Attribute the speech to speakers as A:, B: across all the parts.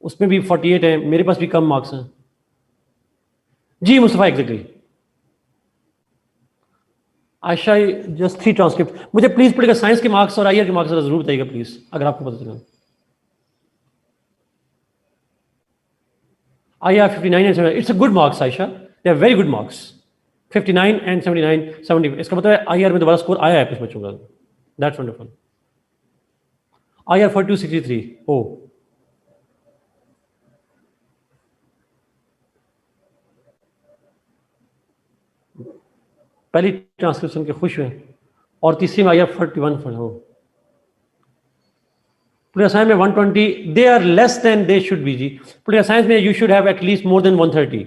A: उसमें भी 48 है, मेरे पास भी कम मार्क्स हैं जी। Mustafa exactly. Ayesha just 3 transcript. मुझे प्लीज पॉलिटिकल साइंस के मार्क्स और आईआर के मार्क्स जरूर बताइएगा प्लीज, अगर आपको पता चला। IR 59 and 70, it's a good marks Ayesha, they are very good marks. 59 and 79, 70, इसका मतलब है आईआर में दोबारा स्कोर आया है कुछ बच्चों का। That's wonderful. आईआर 4263। ओ पहली ट्रांसक्रिप्शन के खुश हुए, और तीसरी में आईआर 41 हो। Political science में 120, they are less than they should be ji. Political science में you should have at least more than 130।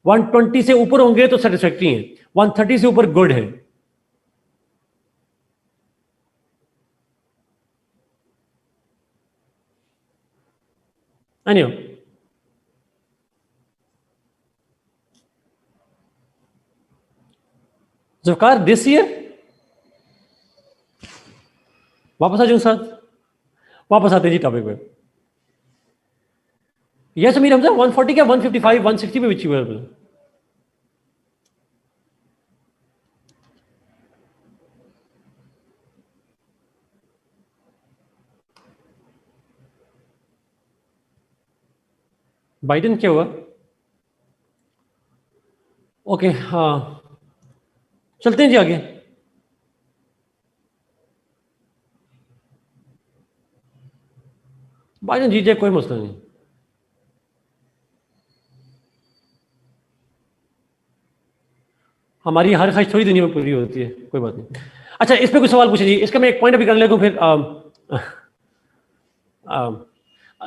A: 120 से ऊपर होंगे तो सेटिस्फैक्ट्री है, 130 से ऊपर गुड है। Anyhow, ज़ुल्फ़िकार दिस ईयर वापस आ जाऊं साथ, वापस आते हैं जी टॉपिक पे। यस अमीर हमजा 140 क्या 155 160 पे अचीवेबल। बाइडेन क्या हुआ? ओके हाँ, चलते हैं जी आगे। बाइडेन जीत जाए कोई मसला नहीं। हमारी हर ख्वाहिश थोड़ी दुनिया में पूरी होती है, कोई बात नहीं। अच्छा इस पे कुछ सवाल पूछे जी, इसका मैं एक पॉइंट अभी कर लेता हूँ, फिर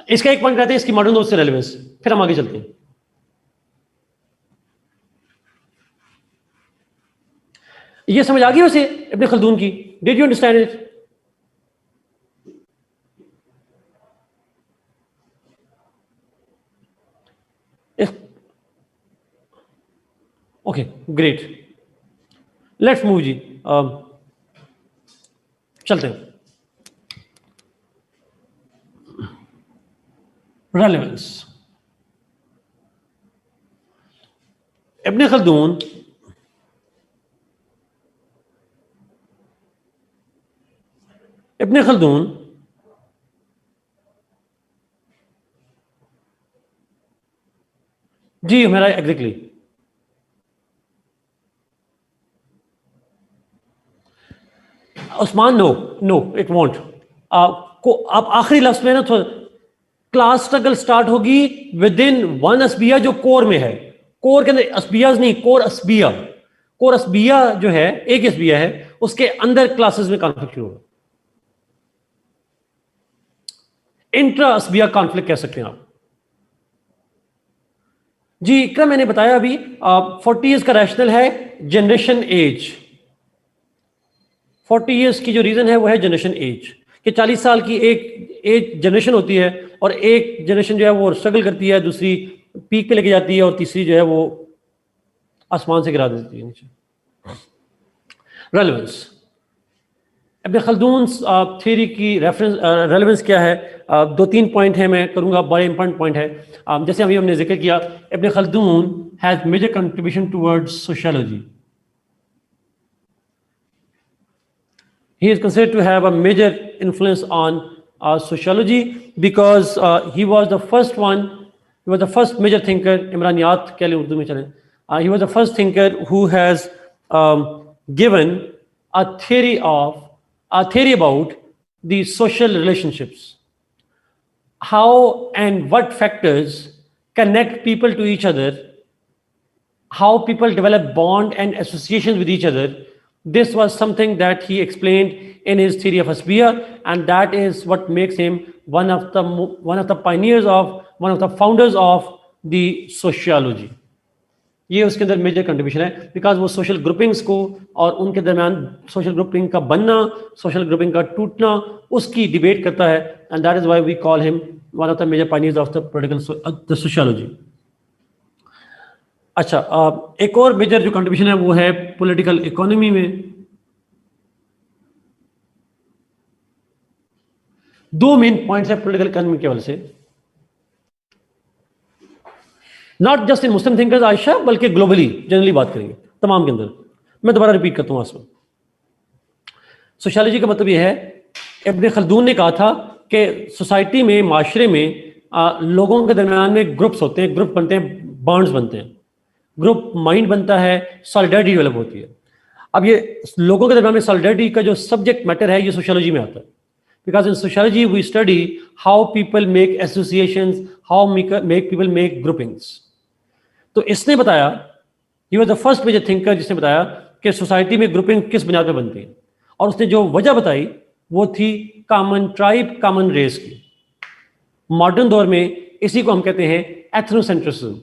A: इसका एक पॉइंट रहता है इसकी मॉडर्न दोस्त से रेलेवेंस, फिर हम आगे चलते हैं। ये समझ आ गई उसे इब्ने खल्दून की? Did you understand it? Okay great, let's move जी। चलते हैं। Relevance, Ibn Khaldun Ibn Khaldun ji मेरा exactly Usman, no no it won't. को आप आखिरी लफ्ज में ना थोड़ा, क्लास स्ट्रगल स्टार्ट होगी विद इन वन असबिया जो कोर में है। कोर के अंदर असबियाज नहीं, कोर असबिया। कोर असबिया जो है, एक असबिया है, उसके अंदर क्लासेस में कॉन्फ्लिक्ट शुरू होगा। इंट्रा असबिया कॉन्फ्लिक्ट कह सकते हैं आप जी। इकरा मैंने बताया अभी 40 ईयर्स का रैशनल है जनरेशन एज। 40 ईयर्स की जो रीजन है वो है जनरेशन एज, कि 40 साल की एक एज जनरेशन होती है, और एक जनरेशन जो है वो स्ट्रगल करती है, दूसरी पीक पे लेके जाती है, और तीसरी जो है वो आसमान से गिरा देती है नीचे। रेलेवेंस, इब्न खल्दून थ्योरी की रेफरेंस रेलेवेंस क्या है? 2-3 पॉइंट है, मैं करूंगा, बड़े इंपॉर्टेंट पॉइंट है। जैसे अभी हमने जिक्र किया, Ibn Khaldun has major contribution towards sociology. He is considered to have a major influence on sociology because he was the first one, he was the first major thinker, इमरानियात कह लें उर्दू में चलें, he was the first thinker who has given a theory about the social relationships, how and what factors connect people to each other, how people develop bond and associations with each other. This was something that he explained in his theory of Asbiya, and that is what makes him one of the pioneers of, one of the founders of the sociology. ये उसके अंदर major contribution है, because वो social groupings को और उनके दरमियान social grouping का बनना, सोशल ग्रुपिंग का टूटना, उसकी डिबेट करता है, and that is why we call him one of the major pioneers of the political the sociology. अच्छा एक और मेजर जो कंट्रीब्यूशन है वो है पॉलिटिकल इकोनॉमी में। दो मेन पॉइंट्स है पॉलिटिकल इकोनॉमी के वजह से। Not just in Muslim thinkers Ayesha, बल्कि ग्लोबली जनरली बात करेंगे तमाम के अंदर। मैं दोबारा रिपीट करता हूँ आसमान। सोशियोलॉजी का मतलब यह है, इब्न खल्दून ने कहा था कि सोसाइटी में, माशरे में लोगों के दरमियान में ग्रुप्स होते हैं, ग्रुप बनते हैं, बॉन्ड्स बनते हैं, ग्रुप माइंड बनता है, सॉलिडरिटी डेवलप होती है। अब ये लोगों के दरमियान में सॉलिडरिटी का जो सब्जेक्ट मैटर है, ये सोशियोलॉजी में आता है। Because in sociology we study how people make associations, how make people make groupings. तो इसने बताया, he was the first major thinker जिसने बताया कि सोसाइटी में ग्रुपिंग किस बुनियाद पर बनती है। और उसने जो वजह बताई वो थी कॉमन ट्राइब, कॉमन रेस की। मॉडर्न दौर में इसी को हम कहते हैं एथनोसेंट्रिज्म।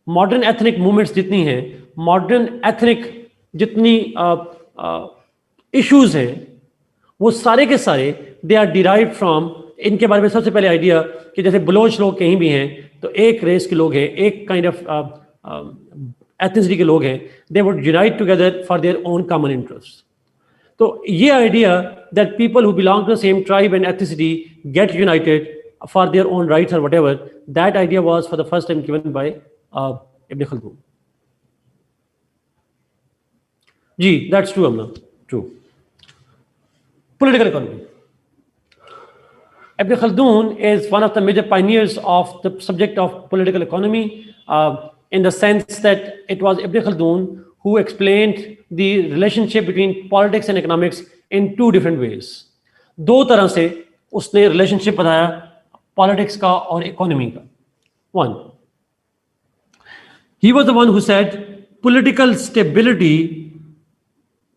A: मॉडर्न एथनिक मूवमेंट्स जितनी हैं, मॉडर्न एथनिक जितनी इश्यूज हैं, वो सारे के सारे दे आर डिराइव्ड फ्रॉम, इनके बारे में सबसे पहले आइडिया कि जैसे बलोच लोग कहीं भी हैं तो एक रेस के लोग हैं, एक काइंड ऑफ एथनिसिटी के लोग हैं, they would unite together for their own common interest. तो ये idea that people who belong to the same tribe and ethnicity get united for their own rights और whatever, that idea was for the first time given by Ibn Khaldun. जी, that's true Amna, true. Political economy. Ibn Khaldun is one of the major pioneers of the subject of political economy, in the sense that it was Ibn Khaldun who explained the relationship between politics and economics in two different ways. दो तरह से उसने relationship बताया politics का और economy का. One, he was the one who said political stability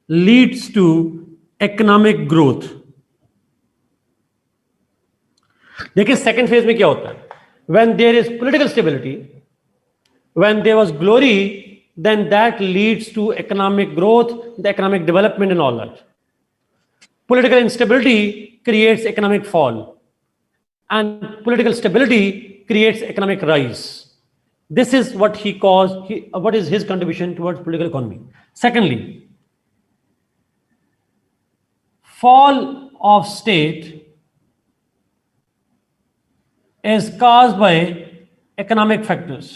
A: leads to economic growth. देखिए second phase में क्या होता है, when there is political stability, when there was glory, then that leads to economic growth, the economic development and all that. Political instability creates economic fall, and political stability creates economic rise. This is what he calls, what is his contribution towards political economy. Secondly, fall of state is caused by economic factors.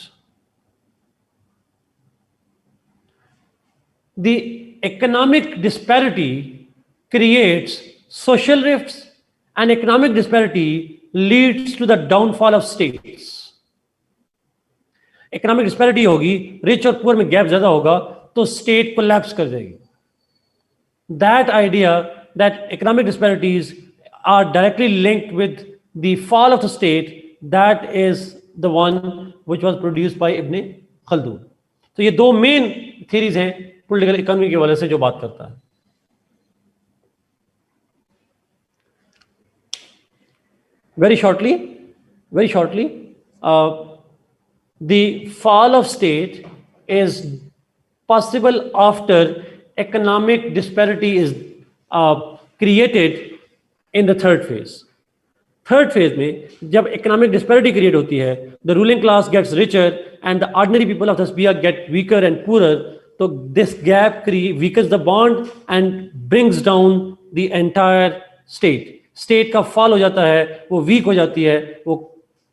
A: The economic disparity creates social rifts, and economic disparity leads to the downfall of states. Economic disparity होगी, rich और poor में gap ज़्यादा होगा तो state collapse कर जाएगी. That idea that economic disparities are directly linked with the fall of the state, that is the one which was produced by Ibn Khaldun. तो ये दो मेन theories हैं political economy के हवाले से जो बात करता है. Very shortly, the fall of state is possible after economic disparity is created in the third phase. Third phase में जब economic disparity create होती है, the ruling class gets richer and the ordinary people of the sphere get weaker and poorer. तो this gap weakens the bond and brings down the entire state. State का fall हो जाता है, वो weak हो जाती है, वो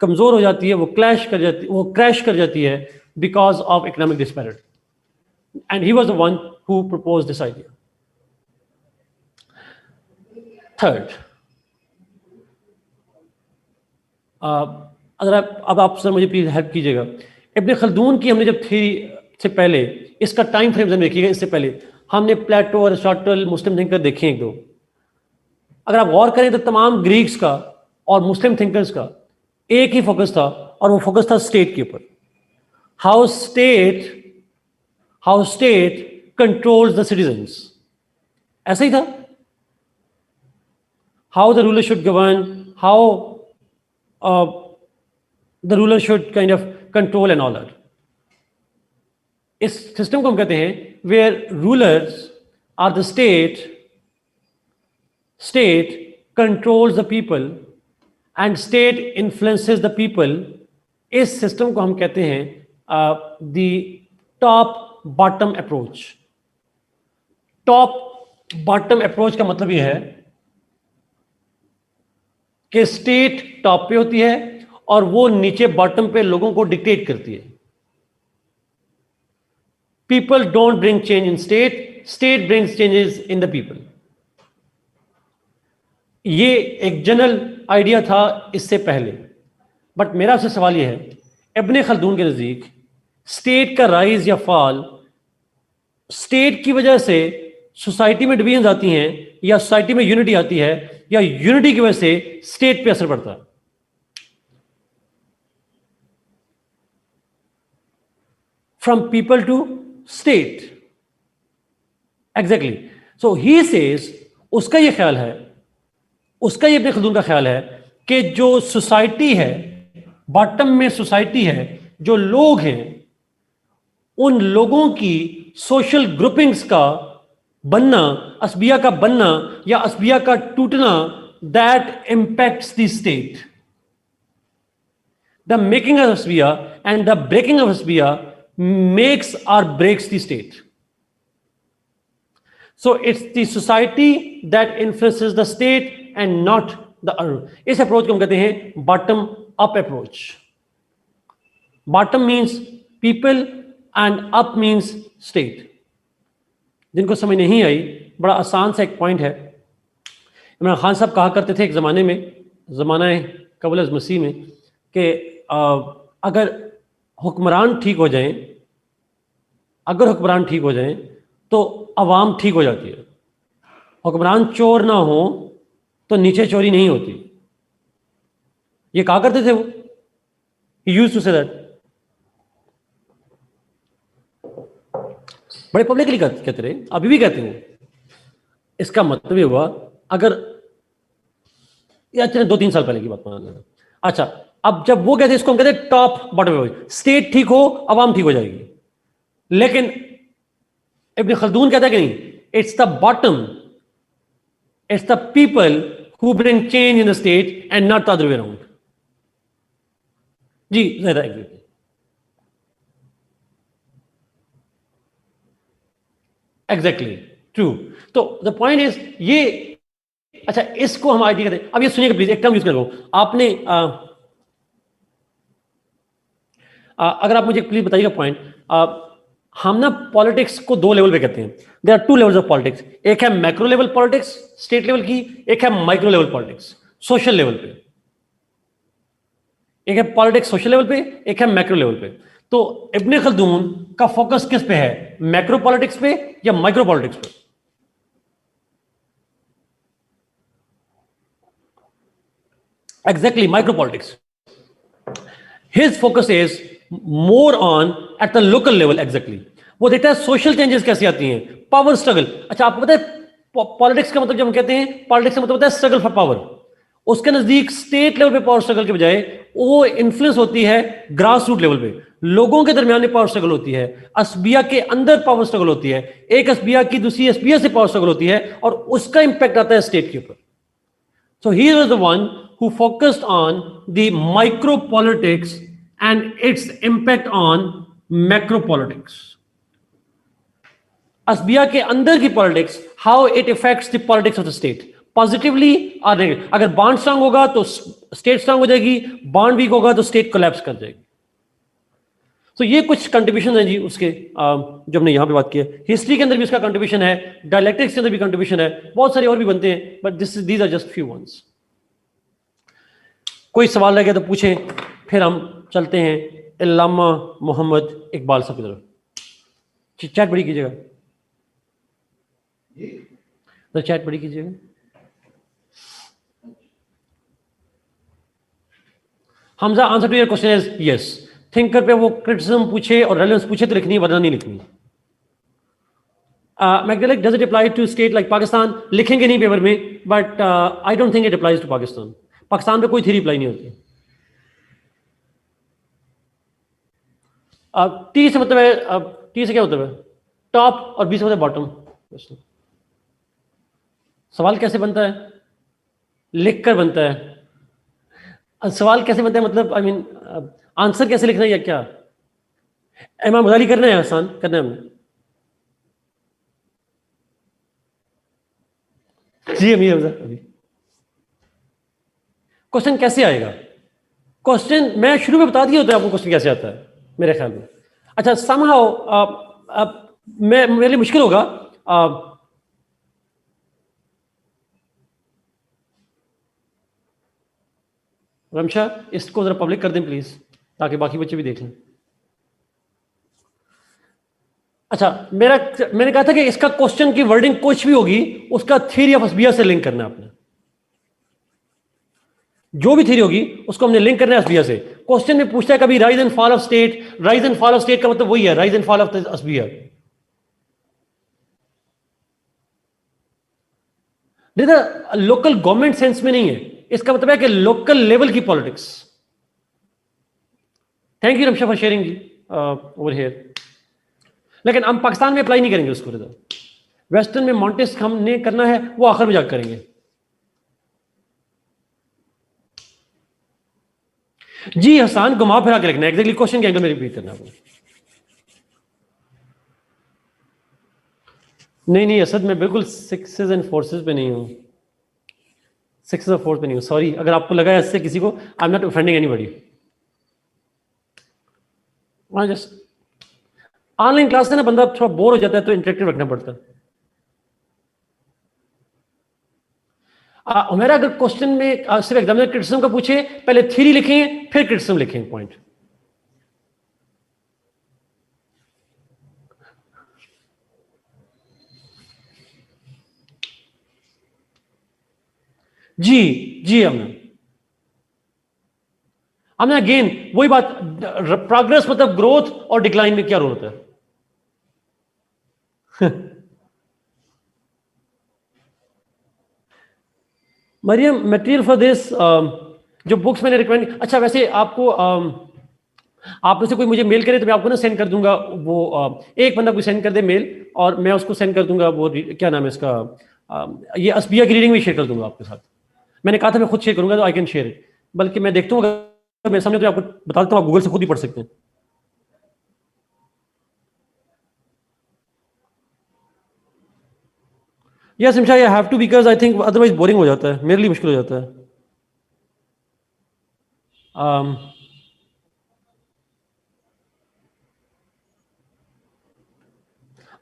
A: कमजोर हो जाती है, वो crash कर जाती है because of economic disparity. And he was the one who proposed this idea. Third, अगर अब आप सर मुझे प्लीज हेल्प कीजिएगा, इब्न खल्दून की हमने जब थ्योरी से पहले, इसका टाइम फ्रेम देखिएगा, इससे पहले हमने प्लेटो, अरिस्टोटल, मुस्लिम थिंकर देखे एक दो। अगर आप गौर करें तो तमाम ग्रीक्स का और मुस्लिम थिंकर्स का एक ही फोकस था, और वो फोकस था स्टेट के ऊपर। How state controls the citizens, ऐसा ही था। How the ruler should govern, how the ruler should kind of control and all that. इस सिस्टम को हम कहते हैं where rulers are the state controls the people and state influences the people. इस system को हम कहते हैं the top bottom approach. Top bottom approach का मतलब ये है कि स्टेट टॉप पे होती है और वो नीचे बॉटम पे लोगों को डिक्टेट करती है। People don't bring change in state, state brings changes in the people. ये एक जनरल आइडिया था इससे पहले। बट मेरा आपसे सवाल यह है, इब्ने खल्दून के नजदीक स्टेट का राइज या फॉल, स्टेट की वजह से सोसाइटी में डिवीजन आती हैं या सोसाइटी में यूनिटी आती है, या यूनिटी की वजह से स्टेट पे असर पड़ता है? From people to state, exactly. So he says, उसका ये ख्याल है, उसका ये इब्ने खल्दून का ख्याल है कि जो सोसाइटी है, बॉटम में सोसाइटी है, जो लोग हैं, उन लोगों की सोशल ग्रुपिंग्स का बनना, असबिया का बनना या असबिया का टूटना, that impacts the state. The making of असबिया एंड द ब्रेकिंग ऑफ असबिया makes or breaks the state. So it's the society that influences the state and not the other. इस अप्रोच को हम कहते हैं bottom up approach. Bottom means people and up means state. जिनको समझ नहीं आई, बड़ा आसान सा एक पॉइंट है। इमरान खान साहब कहा करते थे एक ज़माने में, ज़माना कबल अज़ मसीह में, कि अगर हुक्मरान ठीक हो जाएं, अगर हुक्मरान ठीक हो जाएं तो अवाम ठीक हो जाती है। हुक्मरान चोर ना हो तो नीचे चोरी नहीं होती। ये कहा करते थे वो, he used to say that. बड़े पब्लिकली कहते रहे, अभी भी कहते हैं। इसका मतलब ये हुआ, अगर या चले 2-3 साल पहले की बात मान लेना। अच्छा, अब जब वो कहते, इसको हम कहते हैं टॉप बॉटम, स्टेट ठीक हो अवाम ठीक हो जाएगी। लेकिन इब्न खल्दून कहता है कि नहीं, it's the bottom, it's the people who bring change in the state and not the other way around. जी ज्यादा एग्जैक्टली ट्रू। तो द पॉइंट इज ये, अच्छा इसको हम आइडिया कहते हैं। अब ये सुनिएगा प्लीज, एक टर्म यूज कर रहा हूं आपने, अगर आप मुझे प्लीज बताइएगा पॉइंट। हम ना पॉलिटिक्स को 2 लेवल पे कहते हैं। There are 2 levels of politics. एक है macro level politics, state level की, एक है micro level politics, social level पे। एक है पॉलिटिक्स सोशल लेवल पे, एक है मैक्रो लेवल पे। तो इब्ने खल्दून का फोकस किस पे है, मैक्रो पॉलिटिक्स पे या माइक्रो पॉलिटिक्स पे? Exactly, micro politics. His focus is more on at the local level. Exactly, वो देखता है सोशल चेंजेस कैसी आती हैं, पावर स्ट्रगल। अच्छा, आपको पता है पॉलिटिक्स का मतलब, जब हम कहते हैं पॉलिटिक्स का मतलब होता है स्ट्रगल फॉर पावर, उसके नजदीक स्टेट लेवल पे पावर स्ट्रगल के बजाय वो इन्फ्लुएंस होती है ग्रास रूट लेवल पे, लोगों के दरमियान में पावर स्ट्रगल होती है, असबिया के अंदर पावर स्ट्रगल होती है, एक असबिया की दूसरी असबिया से पावर स्ट्रगल होती है, और उसका इंपैक्ट आता है स्टेट के ऊपर। So he was the one who focused on the micro politics and its impact on macro politics. असबिया के अंदर की politics, how it effects the politics of the state, positively और नेगेटिव। अगर बॉन्ड स्ट्रांग होगा तो state strong हो जाएगी, bond weak होगा तो स्टेट कोलैप्स कर जाएगी। तो ये कुछ कंट्रीब्यूशन है जी उसके, जो हमने यहां पे बात की है। हिस्ट्री के अंदर भी उसका कंट्रीब्यूशन है, डायलेक्टिक्स के अंदर भी कंट्रीब्यूशन है, बहुत सारे और भी बनते हैं, but these are just few ones. कोई सवाल रह गया तो पूछें, फिर हम चलते हैं अल्लामा मोहम्मद इकबाल साहब की तरफ। चैट बड़ी कीजिएगा, तो चैट बड़ी कीजिएगा। Hamza, answer to your question is yes. Thinker पे वो क्रिटिसिज्म पूछे और रेलेवेंस पूछे तो लिखनी है, वरना नहीं लिखनी। मैगडेलिक, does it apply to state like Pakistan? लिखेंगे नहीं पेपर में, but I don't think it applies to Pakistan. Pakistan पे कोई थ्योरी अप्लाई नहीं होती। टी से मतलब है, टी से क्या मतलब है टॉप, और बी से मतलब बॉटम। सवाल कैसे बनता है? लिख कर बनता है। सवाल कैसे बनता है मतलब, आई मीन आंसर कैसे लिखना है या क्या? इमाम गजाली करना है, आसान करना है हमने। जी अमीर हमजा, अभी क्वेश्चन कैसे आएगा? क्वेश्चन मैं शुरू में बता दिया होता है आपको क्वेश्चन कैसे आता है मेरे ख्याल में। अच्छा somehow मैं मेरे लिए मुश्किल होगा रमशा इसको जरा पब्लिक कर दें प्लीज ताकि बाकी बच्चे भी देख लें। अच्छा मैंने कहा था कि इसका क्वेश्चन की वर्डिंग कुछ भी होगी उसका थ्योरी ऑफ असबिया से लिंक करना है आपने। जो भी थ्योरी होगी उसको हमने लिंक करना है असबिया से। क्वेश्चन में पूछता है कभी rise and fall of state, rise and fall of state का मतलब वही है राइज एंड फॉल ऑफ असबिया। देखा लोकल गवर्नमेंट सेंस में नहीं है, इसका मतलब है कि लोकल लेवल की politics. Thank you Ramsha for sharing over here. लेकिन हम पाकिस्तान में अप्लाई नहीं करेंगे उसको। वेस्टर्न में मॉन्टेस्क हमने करना है वो आखिर में जाकर करेंगे। जी हसान घुमा फिरा के लिखना है, एग्जैक्टली क्वेश्चन के एंगल में रिपीट करना है। नहीं असद मैं बिल्कुल सिक्सेस एंड फोर्सेस पे नहीं हूँ, सिक्सेस और फोर्स पे नहीं हूँ। सॉरी अगर आपको लगा है इससे किसी को, I am not offending anybody. हाँ जस्ट ऑनलाइन क्लास से ना बंदा थोड़ा बोर हो जाता है तो इंटरेक्टिव रखना पड़ता है। हमारा अगर क्वेश्चन में सिर्फ एग्जामिनर क्रिटिसिज्म का पूछे पहले थ्योरी लिखें फिर क्रिटिसिज्म लिखें पॉइंट। जी हमने अगेन वही बात, प्रोग्रेस मतलब ग्रोथ और डिक्लाइन में क्या रोल होता है। मरियम मटेरियल फॉर दिस जो बुक्स मैंने रिकमेंड, अच्छा वैसे आपको आप में से कोई मुझे मेल करे तो मैं आपको ना सेंड कर दूंगा वो एक बंदा कोई सेंड कर दे मेल और मैं उसको सेंड कर दूंगा वो क्या नाम है इसका ये असबिया की रीडिंग भी शेयर कर दूंगा आपके साथ। मैंने कहा था मैं खुद शेयर करूंगा तो आई कैन शेयर इट, बल्कि मैं देखता हूँ अगर मेरे सामने तो आपको बता देता हूँ, आप गूगल से खुद ही पढ़ सकते हैं। यस इमशा I have to because I think otherwise boring हो जाता है, मेरे लिए मुश्किल हो जाता है।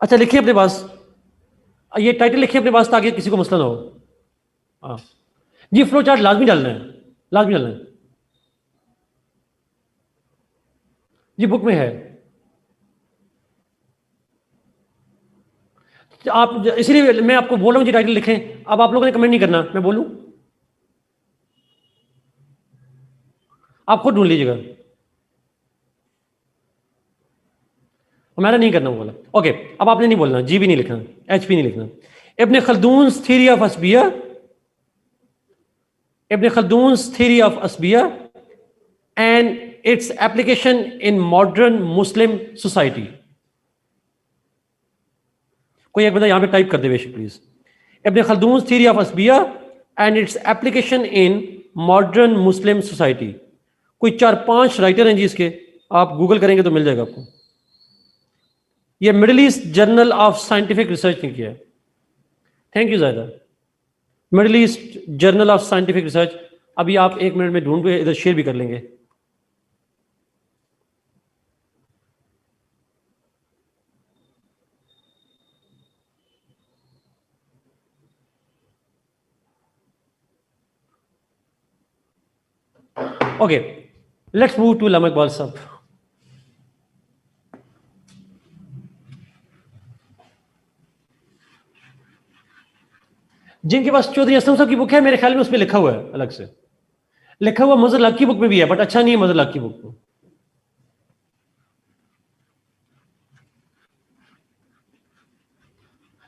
A: अच्छा लिखिए अपने पास, ये टाइटल लिखिए अपने पास ताकि किसी को मसला ना हो। हाँ जी फ्लो चार्ट लाजमी डालना है, लाजमी डालना है। जी बुक में है। आप इसीलिए मैं आपको बोल रहा हूँ जी टाइटल लिखें। अब आप लोगों ने कमेंट नहीं करना, मैं बोलूँ आप खुद ढूंढ लीजिएगा, हमारा नहीं करना बोला। ओके अब आपने नहीं बोलना, जी भी नहीं लिखना, एच भी नहीं लिखना। इब्न खल्दून थ्योरी ऑफ असबिया, इब्न खल्दून थ्योरी ऑफ असबिया and its application in modern Muslim society. कोई एक बंदा यहां पे टाइप कर दे बेशक please, Ibn Khaldun theory of असबिया and its application in modern Muslim society. कोई 4-5 राइटर हैं जी इसके, आप गूगल करेंगे तो मिल जाएगा आपको। ये middle east journal of scientific research ने किया है। थैंक यू जायदा। Middle east journal of scientific research, अभी आप 1 मिनट में ढूंढ के इधर शेयर भी कर लेंगे। ओके लेट्स मूव टू अल्लामा इकबाल साहब। जिनके पास चौधरी असलम साहब की बुक है मेरे ख्याल में उसमें लिखा हुआ है, अलग से लिखा हुआ मजर लक की बुक में भी है, बट अच्छा नहीं है मजर लक की बुक में।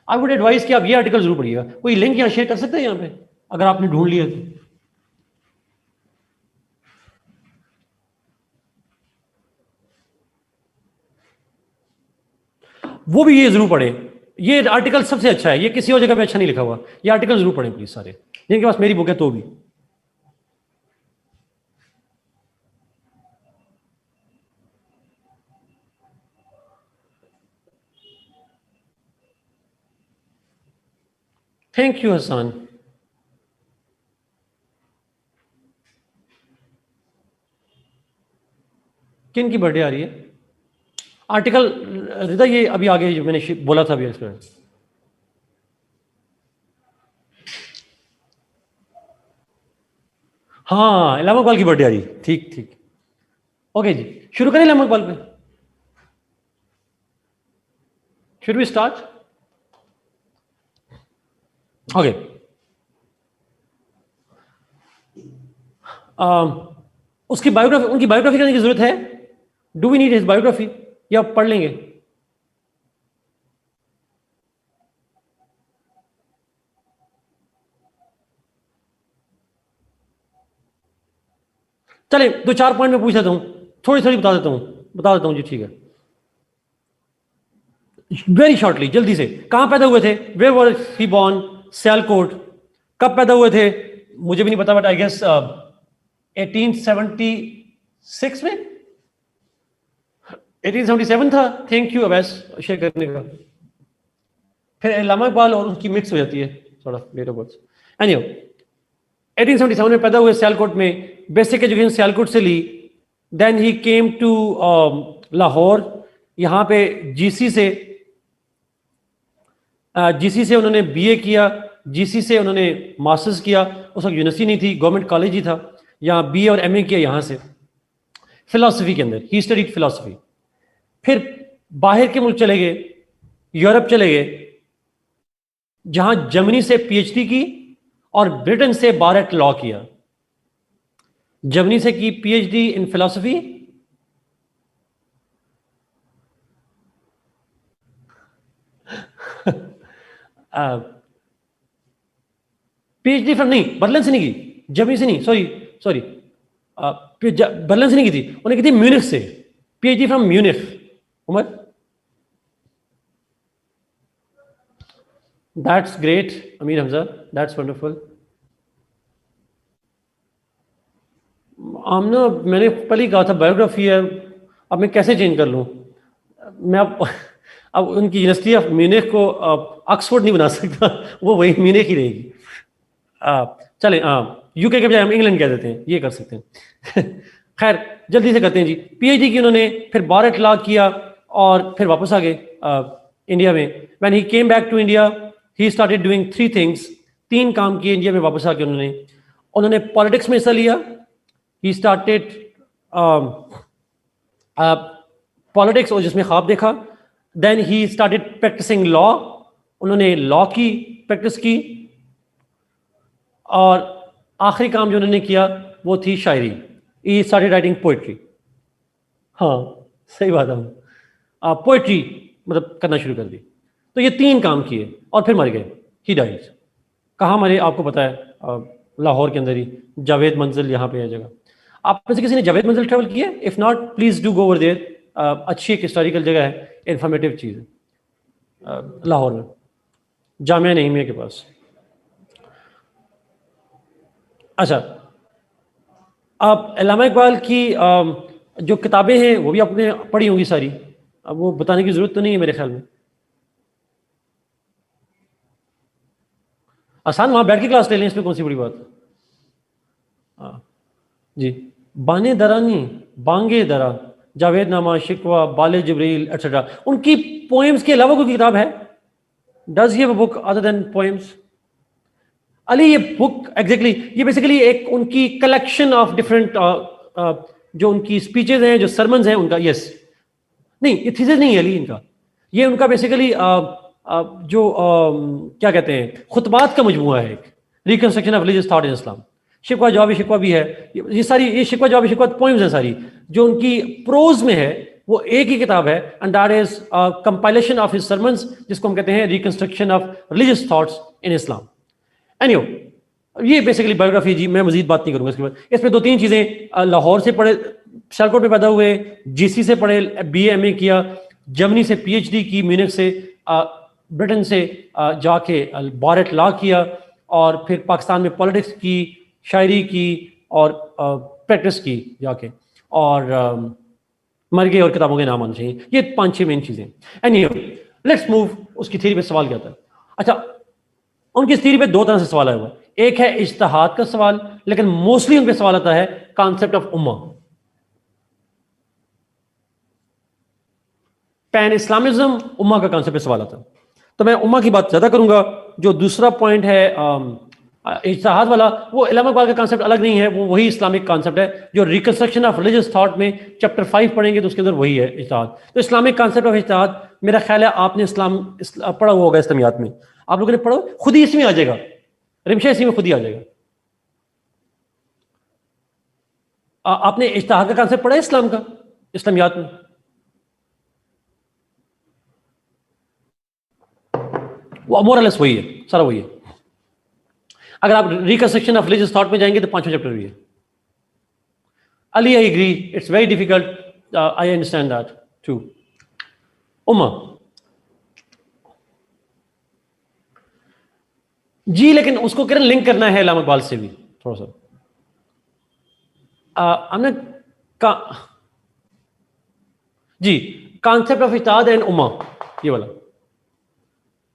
A: आई वुड एडवाइस कि आप ये आर्टिकल जरूर पढ़िएगा। कोई लिंक यहाँ शेयर कर सकते हैं यहाँ पे अगर आपने ढूंढ लिया तो। वो भी ये जरूर पढ़ें, ये आर्टिकल सबसे अच्छा है, ये किसी और जगह पे अच्छा नहीं लिखा हुआ। ये आर्टिकल जरूर पढ़ें प्लीज सारे, जिनके पास मेरी बुक है तो भी। Thank you Hasan. किन की बर्थडे आ रही है? आर्टिकल रिदा ये अभी आगे जो मैंने बोला था अभी इस पर। हाँ इलामा इकबाल की बर्थडे आ रही, ठीक ठीक। ओके जी, शुरू करें इलामा इकबाल पे? Should we start? ओके। उसकी बायोग्राफी, उनकी बायोग्राफी करने की जरूरत है? Do we need his biography या पढ़ लेंगे? चले दो चार पॉइंट में पूछ लेता हूं, थोड़ी थोड़ी बता देता हूं जी, ठीक है। वेरी शॉर्टली, जल्दी से, कहां पैदा हुए थे? Where were he born? Sialkot. कब पैदा हुए थे? मुझे भी नहीं पता, बट आई गेस 1876 में, 1877 था। थैंक यू अवैस शेयर करने का। फिर इलामा इकबाल और उसकी मिक्स हो जाती है थोड़ा डेट ऑफ बर्थ। एनीवे 1877 में पैदा हुए सियालकोट में, बेसिक एजुकेशन सियालकोट से ली। Then he came to Lahore, यहाँ पे जीसी से उन्होंने बीए किया, जीसी से उन्होंने मास्टर्स किया। उस वक्त यूनिवर्सिटी नहीं थी, गवर्नमेंट कॉलेज ही था। यहाँ बीए और एमए किया यहाँ से फिलॉसफी के अंदर, ही स्टडीड फिलॉसफी। फिर बाहर के मुल्क चले गए, यूरोप चले गए, जहां जर्मनी से पीएचडी की और ब्रिटेन से बार लॉ किया। जर्मनी से की PhD in philosophy, PhD from, नहीं बर्लिन से नहीं की, जर्मनी से नहीं, सॉरी बर्लिन से नहीं की थी, उन्हें की थी म्यूनिख से, PhD from Munich. Umar, that's great Amir Hamza, that's wonderful. आमना मैंने पहले ही कहा था बायोग्राफी है, अब मैं कैसे चेंज कर लूँ? मैं अब उनकी यूनिवर्सिटी ऑफ म्यूनिख को ऑक्सफोर्ड नहीं बना सकता, वो वही म्यूनिख ही रहेगी। चलें, यूके के बजाय हम इंग्लैंड कह देते हैं, ये कर सकते हैं। खैर जल्दी से करते हैं जी। पीएचडी की उन्होंने, फिर बार लॉ किया और फिर वापस आ गए इंडिया में। When he came back to India he started doing 3 things. 3 काम किए इंडिया में वापस आके उन्होंने पॉलिटिक्स में हिस्सा लिया। ही स्टार्टेड पॉलिटिक्स, और जिसमें ख्वाब देखा। Then he started practising law, उन्होंने लॉ की प्रैक्टिस की। और आखिरी काम जो उन्होंने किया वो थी शायरी, ही स्टार्टेड राइटिंग पोइट्री। हाँ सही बात है, पोइट्री मतलब करना शुरू कर दी। तो ये 3 काम किए और फिर मर गए, ही डाइज। कहाँ मरे आपको पता है? लाहौर के अंदर ही, जावेद मंजिल यहाँ पे है जगह। आप में से किसी ने जावेद मंजिल ट्रेवल किया? If not please do go over there. अच्छी एक हिस्टोरिकल जगह है, इंफॉर्मेटिव चीज़ है लाहौर में, जामिया नईमिया के पास। अच्छा, आप इल्लामा इकबाल की जो किताबें हैं वो भी आपने पढ़ी होंगी सारी, अब वो बताने की ज़रूरत तो नहीं है मेरे ख्याल में। आसान, वहाँ बैठ के क्लास ले लें, इसमें कौन सी बड़ी बात है। जी, बाने दरानी, बांगे दरा, जावेद नामा, शिकवा, बाले जबरील एट्सेट्रा, उनकी पोएम्स के अलावा कोई किताब है? डज ये book other than poems? Ali ये बुक एग्जैक्टली ये बेसिकली एक उनकी कलेक्शन ऑफ डिफरेंट जो उनकी स्पीचेज हैं, जो सरमन्स हैं उनका। यस, नहीं ये थीसिस नहीं है अली इनका, ये उनका बेसिकली जो क्या कहते हैं, खुतबात का मजमूआ है, एक reconstruction of religious thought in Islam. Shikwa Jawab भी है, ये सारी, ये शिकवा जवाब पोइम्स हैं सारी, जो उनकी प्रोज में है वो एक ही किताब है, and that is compilation of his sermons, जिसको हम कहते हैं reconstruction of religious thoughts in Islam. Anyway, ये बेसिकली बायोग्राफी जी, मैं मजीद बात नहीं करूंगा इसके बाद। इसमें 2-3 चीजें, लाहौर से पढ़े, सियालकोट में पैदा हुए, जीसी से पढ़े, बीए एमए किया, जर्मनी से पीएचडी की, म्यूनिख से, ब्रिटेन से जाके बार लॉ किया, और फिर पाकिस्तान में पॉलिटिक्स की, शायरी की और प्रैक्टिस की जाके, और मर गए और किताबों के नाम आने चाहिए। ये 5-6 मेन चीजें। Anyway, let's move. उसकी थ्योरी पे सवाल क्या था? अच्छा, उनकी थ्योरी पे 2 तरह से सवाल आया हुआ है। एक है इज्तिहाद का सवाल, लेकिन मोस्टली उन पे सवाल आता है कॉन्सेप्ट ऑफ उम्मा। पैन इस्लामिज्म, उम्मा का कॉन्सेप्ट पे सवाल आता है। तो मैं उम्मा की बात ज़्यादा करूंगा। जो दूसरा पॉइंट है इज्तिहाद वाला, वो इल्म इकबाल का कॉन्सेप्ट अलग नहीं है, वो वही इस्लामिक कॉन्सेप्ट है जो रिकंस्ट्रक्शन ऑफ रिलीजियस थॉट में चैप्टर 5 पढ़ेंगे तो उसके अंदर वही है इज्तिहाद। तो इस्लामिक कॉन्सेप्ट ऑफ इज्तिहाद, मेरा ख्याल है आपने पढ़ा हुआ होगा इस्लामियात में, आप लोगों ने पढ़ो, खुद ही इसमें आ जाएगा, रिमशा इसी में खुद ही आ जाएगा। आपने इज्तिहाद का कॉन्सेप्ट पढ़ा है इस्लाम का इस्लामियात में? वो मोरलेस वही है, सारा वही है। अगर आप रिकंस्ट्रक्शन ऑफ रिलीजियस थॉट में जाएंगे तो 5वां चैप्टर भी है। Ali, I agree, it's very difficult, I understand that too. उम्मा जी, लेकिन उसको किरण लिंक करना है इल्म इकबाल से भी थोड़ा सा। हमने का जी, कॉन्सेप्ट ऑफ इत्तेहाद एंड उम्मा, ये वाला।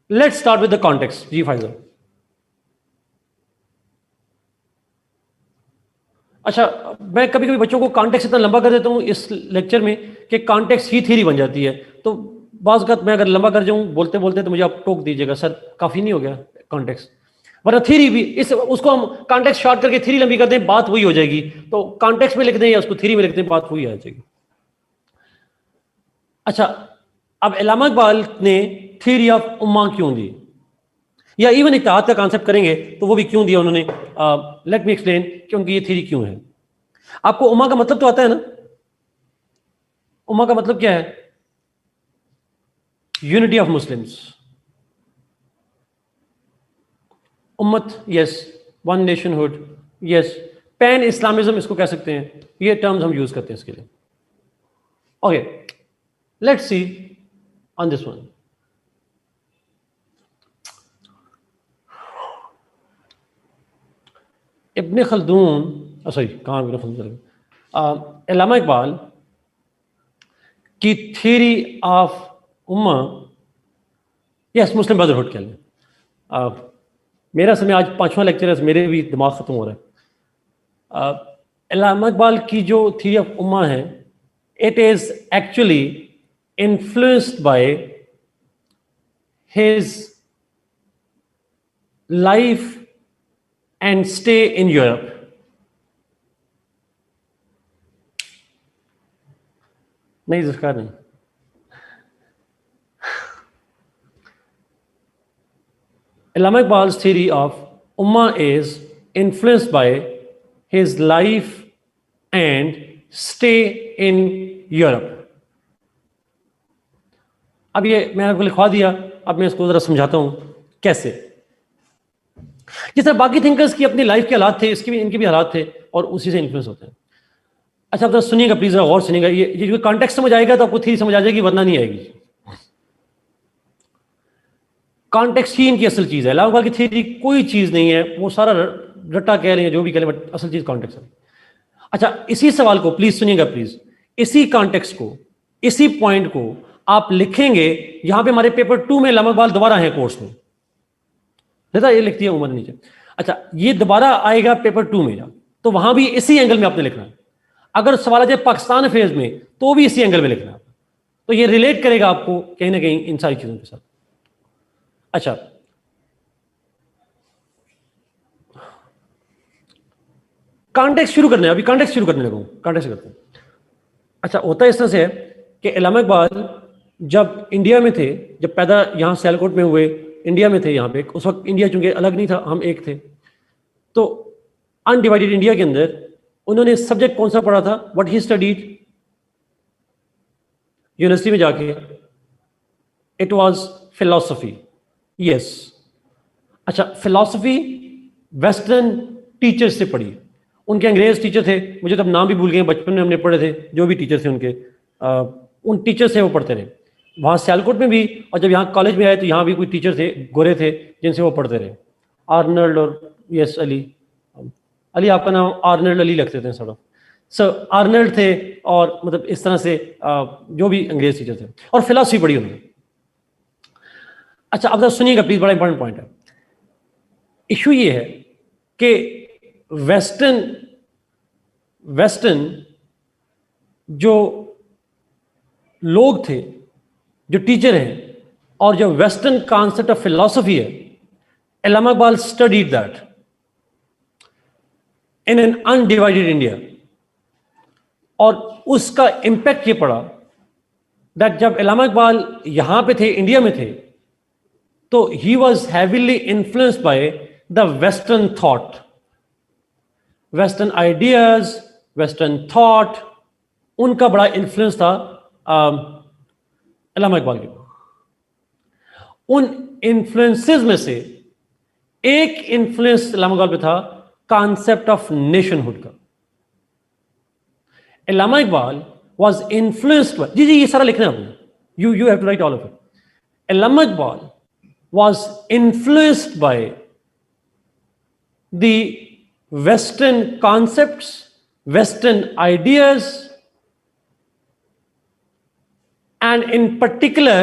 A: Let's start with the context. जी फाइजल। अच्छा, मैं कभी कभी बच्चों को कॉन्टेक्स्ट इतना लंबा कर देता हूँ इस लेक्चर में कि कॉन्टेक्स्ट ही थ्योरी बन जाती है। तो बाज़ वक़्त मैं अगर लंबा कर जाऊँ बोलते बोलते तो मुझे आप टोक दीजिएगा, सर काफ़ी नहीं हो गया कॉन्टेक्स्ट, वरना थ्योरी भी इस उसको हम कॉन्टेक्स्ट शॉर्ट करके थ्योरी लंबी कर दें, बात वही हो जाएगी। तो कॉन्टेक्स्ट में लिख दें या उसको थ्योरी में लिख दें, बात वही आ जाएगी। अच्छा, अब इल्म इकबाल ने थ्योरी ऑफ उम्मा क्यों दी, या इवन इत्तेहाद का कॉन्सेप्ट करेंगे तो वो भी क्यों दिया उन्होंने? लेट मी एक्सप्लेन कि उनकी ये थ्योरी क्यों है। आपको उम्मा का मतलब तो आता है ना? उम्मा का मतलब क्या है? यूनिटी ऑफ मुस्लिम्स, उम्मत, yes, one nationhood, yes, pan Islamism इसको कह सकते हैं, ये टर्म्स हम यूज करते हैं इसके लिए। Okay, let's see on this one. Ibn Khaldun, sorry कहाँ इब्न खल्दून, इल्लामा इकबाल की theory of Umma, yes, Muslim brotherhood कह लें। मेरा समय आज 5वां लेक्चर है, मेरे भी दिमाग खत्म हो रहा है। इल्लामा इकबाल की जो थ्योरी ऑफ उम्मा है, it is actually influenced by his life and stay in Europe. नहीं जुल्फकार नहीं, Allama Iqbal's theory of Ummah is influenced by his life and stay in Europe. अब ये मैंने आपको लिखवा दिया, अब मैं इसको जरा समझाता हूं कैसे। जिस तरह बाकी थिंकर्स की अपनी लाइफ के हालात थे, इसके भी इनके भी हालात थे और उसी से इन्फ्लुएंस होते हैं। अच्छा, अब सुनिएगा प्लीज, गौर सुनिएगा, ये जो कॉन्टेक्स्ट समझ आएगा तो आपको थ्योरी समझ आ जाएगी, वरना नहीं आएगी। कॉन्टेक्स्ट ही इनकी असल चीज है। इल्लामा इकबाल की थ्योरी कोई चीज नहीं है, वो सारा रट्टा कह लें जो भी कह लें, बट असल चीज कॉन्टेक्स्ट है। अच्छा, इसी सवाल को प्लीज सुनिएगा प्लीज, इसी कॉन्टेक्स्ट को, इसी पॉइंट को आप लिखेंगे, यहां पे हमारे पेपर 2 में इल्लामा इकबाल दोबारा है कोर्स में, देखा ये लिखती है उमर नीचे। अच्छा, ये दोबारा आएगा पेपर 2 में, तो वहां भी इसी एंगल में आपने लिखना है। अगर सवाल आ जाए पाकिस्तान अफेयर्स में तो भी इसी एंगल में लिखना है। तो ये रिलेट करेगा आपको कहीं ना कहीं इन सारी चीजों के साथ। अच्छा, कॉन्टेक्स्ट शुरू करने, अभी कॉन्टेक्स्ट शुरू करने लगा, कॉन्टेक्स्ट करते हैं। अच्छा, होता है इस तरह से है कि इल्लामा इकबाल जब इंडिया में थे, जब पैदा यहाँ सियालकोट में हुए, इंडिया में थे यहाँ पे, उस वक्त इंडिया चूंकि अलग नहीं था, हम एक थे, तो अनडिवाइडेड इंडिया के अंदर उन्होंने सब्जेक्ट कौन सा पढ़ा था, व्हाट ही स्टडीड यूनिवर्सिटी में जाके? It was philosophy, yes. अच्छा, फिलॉसफी वेस्टर्न टीचर्स से पढ़ी, उनके अंग्रेज टीचर थे, मुझे तब नाम भी भूल गए, बचपन में हमने पढ़े थे, जो भी टीचर थे उनके, उन टीचर से वो पढ़ते रहे वहाँ सियालकोट में भी, और जब यहाँ कॉलेज में आए तो यहाँ भी कोई टीचर थे, गोरे थे, जिनसे वो पढ़ते रहे, आर्नल्ड और यस अली, अली आपका नाम आर्नल्ड अली लगते थे सर, सर आर्नल्ड थे, और मतलब इस तरह से जो भी अंग्रेज टीचर थे, और फिलॉसफी पढ़ी उन्होंने। अच्छा, अब जरा सुनिएगा प्लीज, बड़ा इंपॉर्टेंट पॉइंट है। इशू ये है कि वेस्टर्न जो लोग थे जो टीचर हैं और जो वेस्टर्न कॉन्सेप्ट ऑफ फिलॉसफी है, Allama Iqbal studied that in an undivided India. और उसका इंपैक्ट ये पड़ा दैट जब अल्लामा इकबाल यहां पे थे, इंडिया में थे, तो he was heavily influenced by the western thought, western ideas, western thought, उनका बड़ा इन्फ्लुएंस था अल्लामा इकबाल के। उन इन्फ्लुएंसेस में से एक इन्फ्लुएंस अल्लामा इकबाल पे था कॉन्सेप्ट ऑफ नेशनहुड का। अल्लामा इकबाल was influenced by, जी ये सारा लिखना है आपने, you have to write all of it. Allama Iqbal was influenced by the Western concepts, Western ideas, and in particular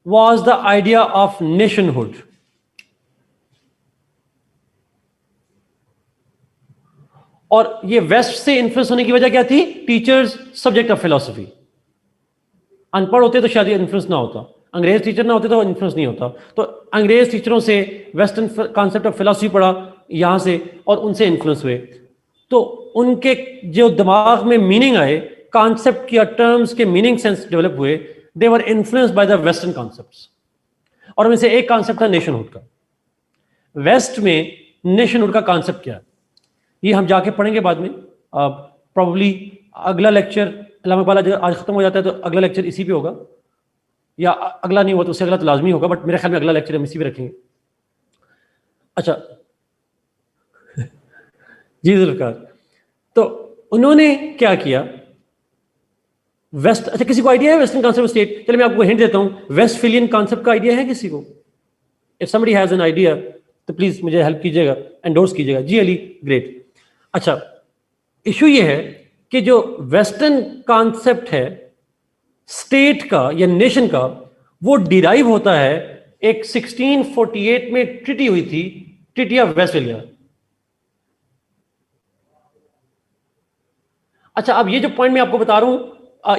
A: was the idea of nationhood. और ये waste से influence होने की वजह क्या थी? Teachers subject of philosophy. अनपढ़ होते तो शायद इन्फ्लुएंस ना होता, अंग्रेज टीचर ना होते तो इन्फ्लुएंस नहीं होता। तो अंग्रेज टीचरों से वेस्टर्न कॉन्सेप्ट ऑफ फिलॉसफी पढ़ा यहां से, और उनसे इन्फ्लुएंस हुए, तो उनके जो दिमाग में मीनिंग आए, कॉन्सेप्ट या टर्म्स के मीनिंग सेंस डेवलप हुए, they were influenced by the western concepts. और उनमें से एक कॉन्सेप्ट था नेशनहुड का। वेस्ट में नेशनहुड का कॉन्सेप्ट क्या है, ये हम जाके पढ़ेंगे बाद में। प्रॉब्ली अगला लेक्चर अल्लामा इकबाल आज खत्म हो जाता है तो अगला लेक्चर इसी पे होगा, या अगला नहीं हुआ तो उससे अगला तो लाजमी होगा, बट मेरे ख्याल में अगला लेक्चर हम इसी पे रखेंगे। अच्छा जी जुल्फ़िकार, तो उन्होंने क्या किया, वेस्ट, अच्छा किसी को आइडिया है वेस्टर्न कॉन्सेप्ट स्टेट? चलिए मैं आपको हिंट देता हूं, वेस्टफिलियन कॉन्सेप्ट का आइडिया है किसी को? If somebody has an idea तो प्लीज मुझे हेल्प कीजिएगा, एंडोर्स कीजिएगा। जी अली, ग्रेट। अच्छा, इशू ये है कि जो वेस्टर्न कॉन्सेप्ट है स्टेट का या नेशन का, वो डिराइव होता है एक 1648 में ट्रीटी हुई थी, ट्रीटी ऑफ वेस्टफालिया। अच्छा, अब ये जो पॉइंट मैं आपको बता रहा हूं,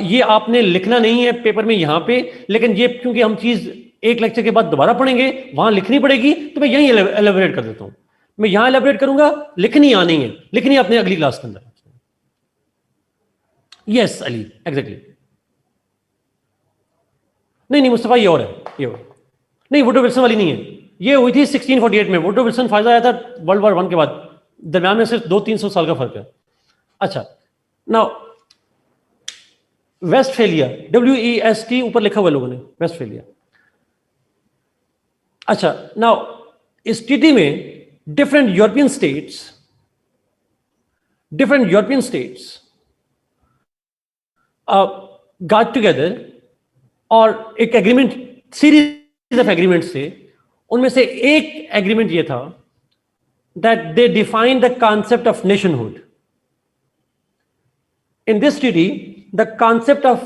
A: ये आपने लिखना नहीं है पेपर में यहां पे, लेकिन ये क्योंकि हम चीज एक लेक्चर के बाद दोबारा पढ़ेंगे, वहां लिखनी पड़ेगी, तो मैं यहीं एलेबोरेट कर देता हूं। मैं यहां एलेबोरेट करूंगा, लिखनी यहां नहीं है, लिखनी आपने अगली क्लास के अंदर। Yes Ali, exactly. नहीं मुस्तफा, ये और है, ये और नहीं, वुडरो विल्सन वाली नहीं है। ये हुई थी 1648 में, वुडरो विल्सन फायदा आया था वर्ल्ड वॉर 1 के बाद, दरम्यान में सिर्फ 200-300 साल का फर्क है। अच्छा, नाउ वेस्टफेलिया, WEST ऊपर लिखा हुआ लोगों ने, वेस्टफेलिया। अच्छा, नाउ इस ट्रीटी में different European states got together, और एक एग्रीमेंट, सीरीज ऑफ एग्रीमेंट्स थे। उनमें से एक एग्रीमेंट ये था that they defined the concept of nationhood. In this treaty, the concept of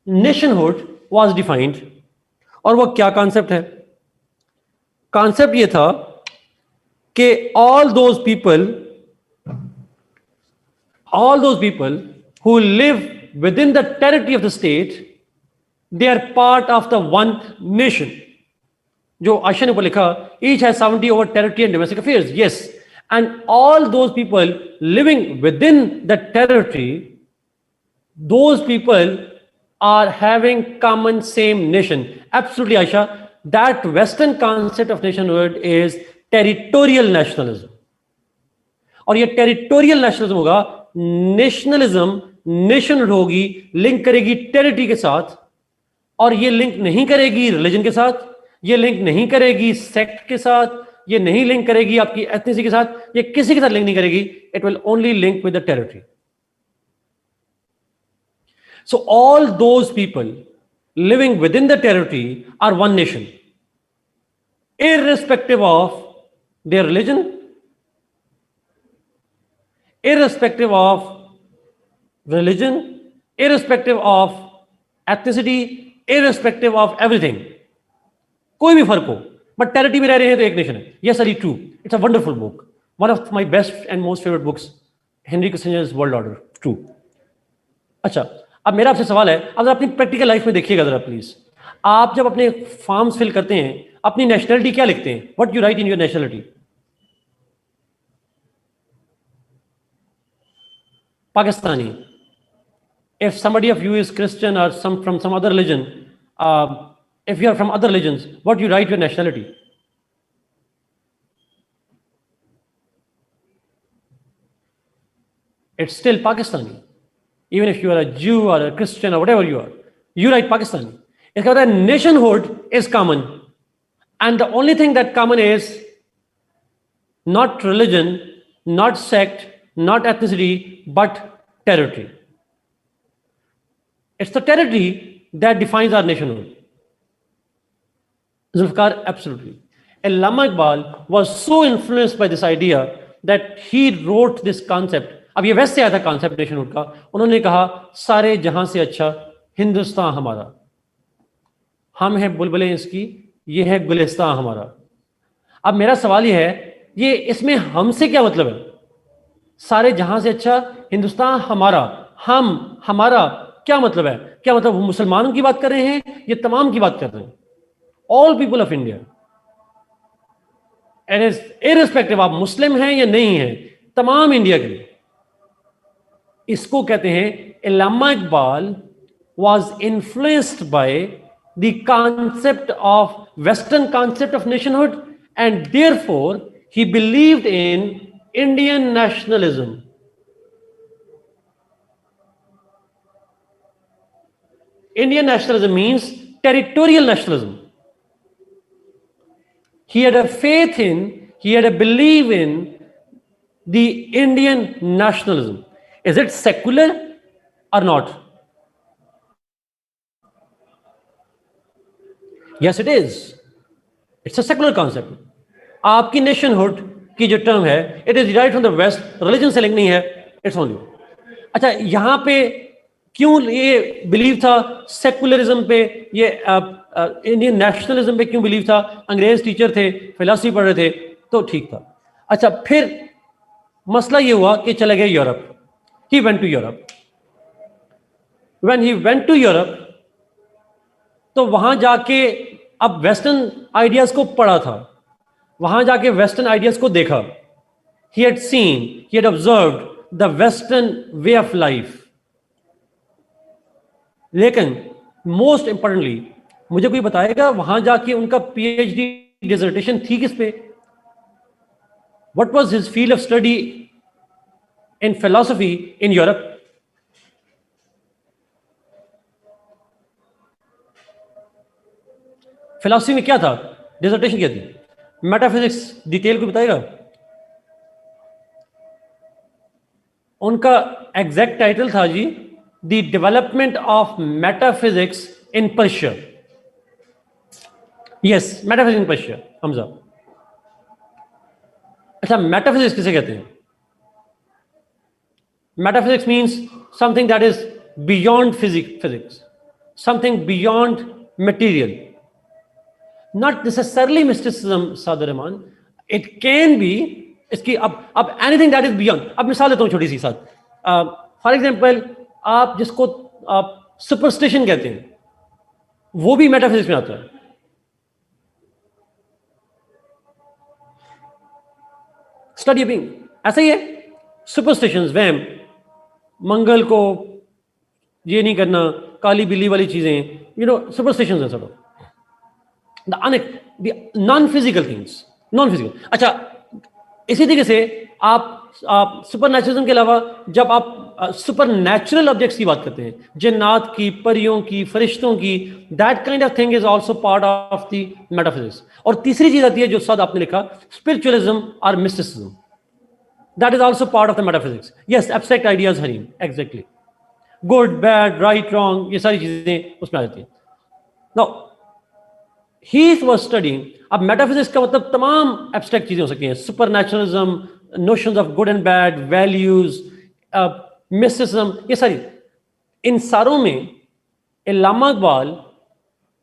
A: nationhood was defined. और वो क्या कॉन्सेप्ट है? कॉन्सेप्ट ये था कि all those people who live within the territory of the state, they are part of the one nation. जो आयशा ने ऊपर लिखा, each has sovereignty over territory and domestic affairs. Yes, and all those people living within the territory, those people are having common same nation. Absolutely, Aisha. That Western concept of nationhood is territorial nationalism. और ये territorial nationalism होगा, nationalism, nationhood होगी, link करेगी territory के साथ, और ये link नहीं करेगी रिलीजन के साथ, ये लिंक नहीं करेगी सेक्ट के साथ, ये नहीं लिंक करेगी आपकी एथनिसिटी के साथ, ये किसी के साथ लिंक नहीं करेगी। It will only link with the territory. So all those people living with in the territory are one nation, irrespective of their religion, irrespective of ethnicity, irrespective of everything, कोई भी फर्क हो, बट टेरिटरी में रह रहे हैं तो एक नेशन है। Yes Ali, true, it's a wonderful book, one of my best and most favourite books, Henry Kissinger's World Order, true. अच्छा, अब मेरा आपसे सवाल है, अगर अपनी प्रैक्टिकल लाइफ में देखिएगा जरा प्लीज, आप जब अपने फॉर्म्स फिल करते हैं अपनी नेशनलिटी क्या लिखते हैं? What you right in your nationality? Pakistani. If somebody of you is Christian or from some other religion, if you are from other religions, what you write your nationality? It's still Pakistani. Even if you are a Jew or a Christian or whatever you are, you write Pakistani. It's because nationhood is common. And the only thing that common is not religion, not sect, not ethnicity, but territory. It's the territory that defines our nationhood. Zulfikar, absolutely. Allama Iqbal was so influenced by this idea that he wrote this concept. अब ये वैसे आया था concept nationhood का. उन्होंने कहा सारे जहां से अच्छा हिंदुस्तान हमारा, हम हैं बुलबुलें इसकी, ये है गुलिस्तान हमारा. अब मेरा सवाल ये है, ये इसमें हमसे क्या मतलब है? सारे जहां से अच्छा हिंदुस्तान हमारा, हम हमारा क्या मतलब है? क्या मतलब वो मुसलमानों की बात कर रहे हैं, ये तमाम की बात कर रहे हैं? All people of India, and is irrespective आप मुस्लिम हैं या नहीं हैं, तमाम इंडिया के लिए. इसको कहते हैं अल्लामा Iqbal was influenced by the concept of Western concept of nationhood, and therefore he believed in Indian nationalism. Indian nationalism means territorial nationalism. He had a faith in, he had a belief in the Indian nationalism. Is it secular or not? Yes, it is. It's a secular concept. आपकी nationhood की जो term है, it is derived from the west, religion से link नहीं है, it's only. अच्छा, यहां पे क्यों ये बिलीव था सेकुलरिज्म पे, ये इंडियन नेशनलिज्म पे क्यों बिलीव था? अंग्रेज टीचर थे, फिलॉसफी पढ़ रहे थे, तो ठीक था. अच्छा, फिर मसला ये हुआ कि चले गए Europe. He went to Europe. When he went to Europe, तो वहां जाके अब वेस्टर्न आइडियाज को पढ़ा था, वहां जाके वेस्टर्न आइडियाज को देखा. He had seen, he had observed the Western way of life. लेकिन मोस्ट इंपॉर्टेंटली मुझे कोई बताएगा वहां जाके उनका PhD डिसर्टेशन थी किस पे? What was his field of study in philosophy in Europe? Philosophy में क्या था? डिसर्टेशन क्या थी? मेटाफिजिक्स डिटेल को बताएगा? उनका एग्जैक्ट टाइटल था जी, the development of metaphysics in Persia. Yes, metaphysics in Persia. Hamza. अच्छा, मेटाफिजिक्स किसे कहते हैं? Metaphysics means something that is beyond physics, something beyond material. Not necessarily mysticism, Saad Rahman. It can be. इसकी अब anything that is beyond. अब मिसाल देता हूँ छोटी सी साथ. फॉर एग्जाम्पल, आप जिसको आप सुपरस्टिशन कहते हैं, वो भी मेटाफिजिक्स में आता है. स्टडी बिंग ऐसा ही है. सुपरस्टिशंस, वहम, मंगल को ये नहीं करना, काली बिल्ली वाली चीजें, यू नो, सुपरस्टिशंस हैं सब. The non physical things, non physical. अच्छा, इसी तरीके से आप सुपर नेचुरलिज्म के अलावा जब आप सुपर नेचुरल ऑब्जेक्ट्स की बात करते हैं, जन्नात की, परियों की, फरिश्तों की, that kind of thing is also part of the metaphysics. और तीसरी चीज आती है जो साथ आपने लिखा, स्पिरिचुअलिज्म और mysticism. That is also part of the metaphysics. Yes, abstract ideas, Harim, exactly. Good, bad, right, wrong, ये सारी चीजें उसमें आ जाती हैं. Now, he was studying. अब metaphysics का मतलब तमाम abstract चीजें हो सकती हैं. Supernaturalism, notions of good and bad, values, mysticism, ये सारी. इन सारों में अल्लामा Iqbal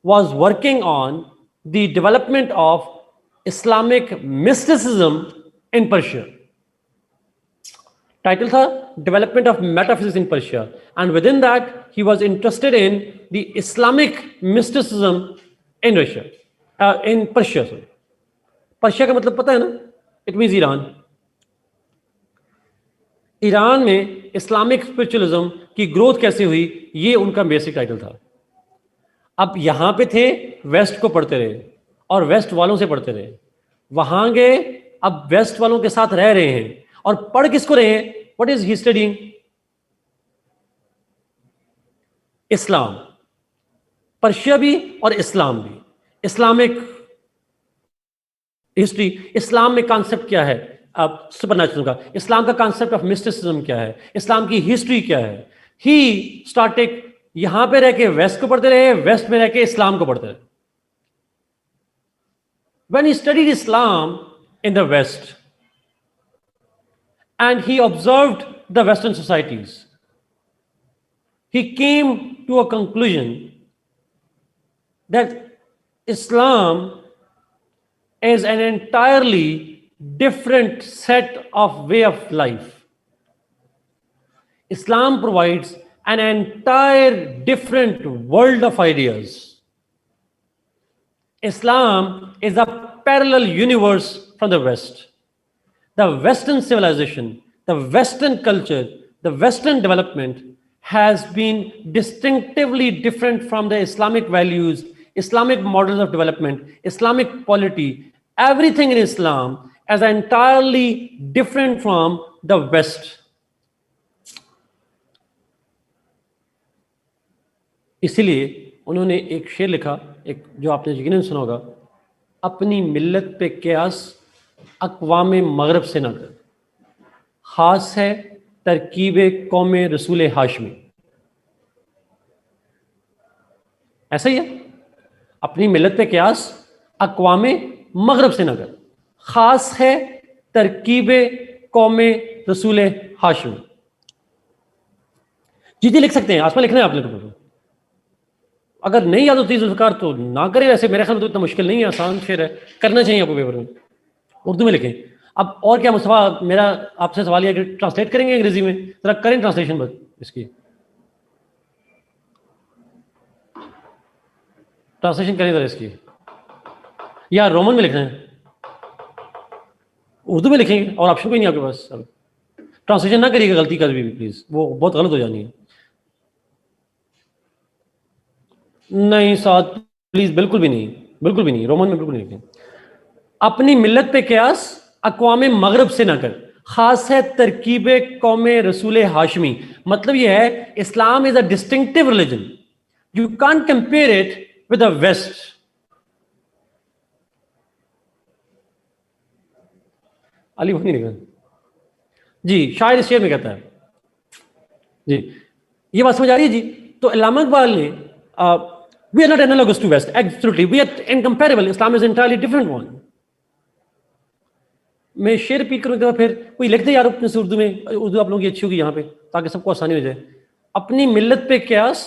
A: was working on the development of Islamic mysticism in Persia. Title था development of metaphysics in Persia, and with in that he was interested in the Islamic mysticism in Russia, in Persia. Sorry, Persia का मतलब पता है ना, it means Iran. Iran में Islamic spiritualism की growth कैसे हुई, ये उनका बेसिक टाइटल था। अब यहां पे थे, वेस्ट को पढ़ते रहे और वेस्ट वालों से पढ़ते रहे, वहां गए, अब वेस्ट वालों के साथ रह रहे हैं और पढ़ किसको रहे हैं? What is he studying? Islam, Persia भी और इस्लाम भी। इस्लामिक हिस्ट्री, इस्लाम में कॉन्सेप्ट क्या है अब सुपरनैचुरल का, इस्लाम का कॉन्सेप्ट ऑफ मिस्टिसिज्म क्या है, इस्लाम की हिस्ट्री क्या है। ही स्टार्टेड, यहां पे रह के वेस्ट को पढ़ते रहे, वेस्ट में रह के इस्लाम को पढ़ते रहे। When he studied Islam in the West and he observed the Western societies, he came to a conclusion that Islam is an entirely different set of way of life. Islam provides an entire different world of ideas. Islam is a parallel universe from the West. The Western civilization, the Western culture, the Western development has been distinctively different from the Islamic values, Islamic models of development, Islamic polity. Everything in Islam is entirely different from the West. इसीलिए उन्होंने एक शेर लिखा, एक जो आपने यकीनन सुना होगा, अपनी मिल्लत पे क़यास अक़वाम मगरब से ना कर, ख़ास है तरकीब कौम रसूल हाशमी। ऐसा ही है, अपनी मिल्लत पे क़यास अक़वाम मगरब से ना कर, ख़ास है तरकीब कौम रसूल हाशमी। जी लिख सकते हैं, आसमान लिखना है आपने तो। अगर नहीं याद होती जुल्फ़िकार तो ना करें, वैसे मेरे ख्याल में तो इतना मुश्किल नहीं है, आसान शेर है, करना चाहिए आपको पेपर में, उर्दू में लिखें। अब और क्या मुस्तफा, मेरा आपसे सवाल है कि ट्रांसलेट करेंगे अंग्रेजी में, जरा करें ट्रांसलेशन बस इसकी, ट्रांसलेशन करें जरा इसकी, या रोमन में लिखना है? उर्दू में लिखेंगे और ऑप्शन कोई नहीं आपके पास। अब ट्रांसलेशन ना करिएगा गलती कर भी प्लीज़, वो बहुत गलत हो जानी है। नहीं साथ प्लीज, बिल्कुल भी नहीं, बिल्कुल भी नहीं, रोमन में बिल्कुल नहीं लिखें। अपनी मिल्लत पे क़यास अक़वाम मगरब से ना कर, खास है तरकीब कौम रसूल हाशमी। मतलब यह है, Islam is a distinctive religion, you can't compare it with the west. Ali नहीं लिखा जी, शायद इस शेर में कहता है जी, ये बात समझ आ रही है जी। तो अल्लामा इक़बाल ने we are not analogous to West, absolutely, we are incomparable, Islam is entirely different one. मैं शेर रिपीट करूँ फिर कोई लिख दे यार अपने से उर्दू में, उर्दू आप लोगों की अच्छी होगी यहाँ पे, ताकि सबको आसानी हो जाए। अपनी मिल्लत पे क़यास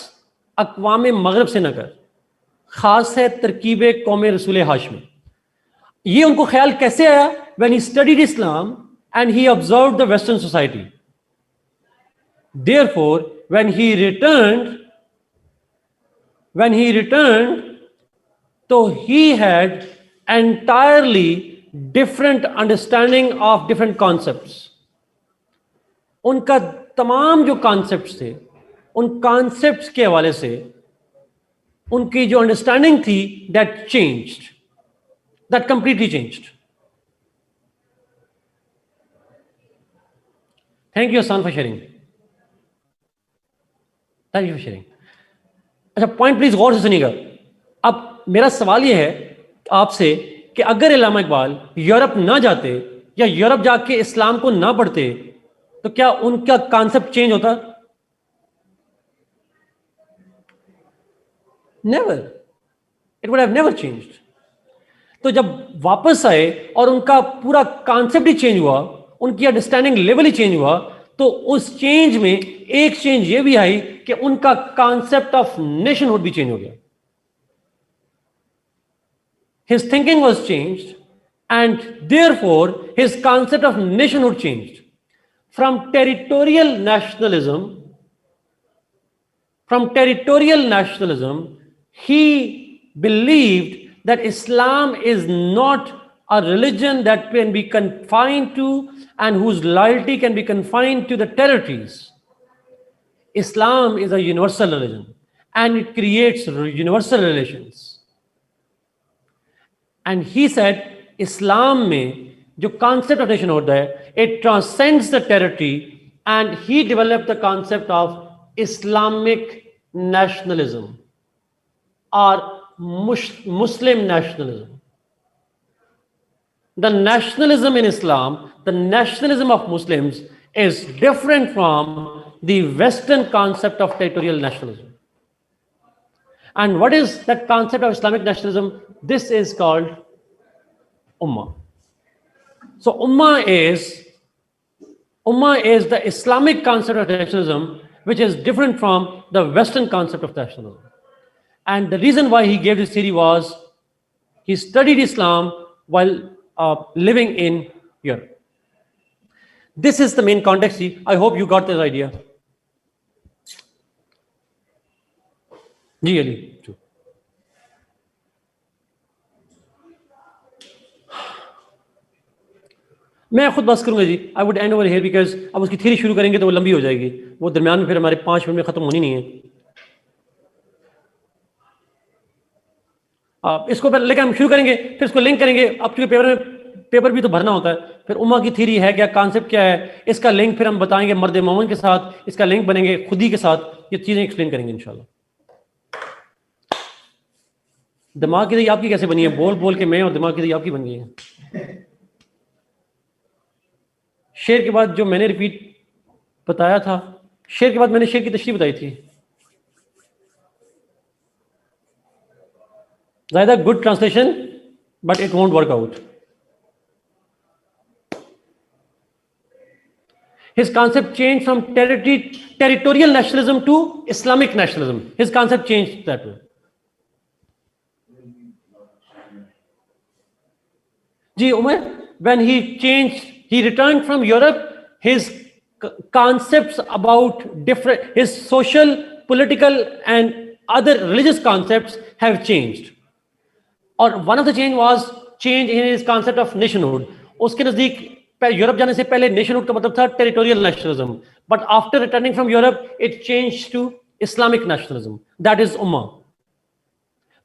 A: अक़वाम मगरब से न कर, ख़ास है तरकीब कौम रसूल हाशमी। ये उनको ख्याल कैसे आया? when he studied Islam and he observed the Western society. Therefore, when he returned, so he had entirely different understanding of different concepts. उनका तमाम जो कॉन्सेप्ट्स थे, उन कॉन्सेप्ट्स के हवाले से उनकी जो अंडरस्टैंडिंग थी, that changed, that completely changed. Thank you Hasan for sharing, thank you for sharing. अच्छा, पॉइंट प्लीज गौर से सुनिएगा। अब मेरा सवाल यह है आपसे कि अगर अल्लामा इकबाल यूरोप ना जाते या यूरोप जाके इस्लाम को ना पढ़ते, तो क्या उनका कॉन्सेप्ट चेंज होता? Never, it would have never changed. तो जब वापस आए और उनका पूरा कॉन्सेप्ट ही चेंज हुआ, उनकी अंडरस्टैंडिंग लेवल ही चेंज हुआ, तो उस चेंज में एक चेंज ये भी आई कि उनका कॉन्सेप्ट ऑफ नेशनहुड भी चेंज हो गया। His thinking was changed and therefore his concept of nationhood changed. from territorial nationalism, he believed that Islam is not a religion that can be confined to and whose loyalty can be confined to the territories. Islam is a universal religion and it creates universal relations. And he said, Islam में जो concept of nation होता है, it transcends the territory, and he developed the concept of Islamic nationalism or Muslim nationalism. The nationalism in Islam, the nationalism of Muslims is different from the Western concept of territorial nationalism. And what is that concept of Islamic nationalism? This is called Ummah. So Ummah is the Islamic concept of nationalism, which is different from the Western concept of nationalism. And the reason why he gave this theory was he studied Islam while living in Europe. This is the main context. I hope you got this idea. जी अली, मैं खुद बस करूंगा जी. I would end over here because अब उसकी theory शुरू करेंगे तो वो लंबी हो जाएगी, वो दरमियान में फिर हमारे 5 मिनट में खत्म होनी नहीं है. इसको लेकर हम शुरू करेंगे, फिर इसको लिंक करेंगे. अब चूंकि पेपर भी तो भरना होता है, फिर उम्मा की थ्योरी है क्या, कॉन्सेप्ट क्या है, इसका लिंक फिर हम बताएंगे मर्द मोमिन के साथ, इसका लिंक बनेंगे खुदी के साथ, ये चीजें एक्सप्लेन करेंगे इंशाल्लाह. दिमाग की दही आपकी कैसे बनी है? बोल बोल के मैं और दिमाग की दही आपकी बन गई है. शेर के बाद जो मैंने रिपीट बताया था, शेर के बाद मैंने शेर की तशरीह बताई थी. ज़्यादा good translation but it won't work out. His concept changed from territorial nationalism to Islamic nationalism. His concept changed that way. Ji Umar, when he returned from Europe, his concepts about his social, political and other religious concepts have changed. Or one of the change was change in his concept of nationhood. उसके नजदीक Europe जाने से पहले nationhood का मतलब था territorial nationalism, but after returning from Europe it change to Islamic nationalism. That is उम्मा.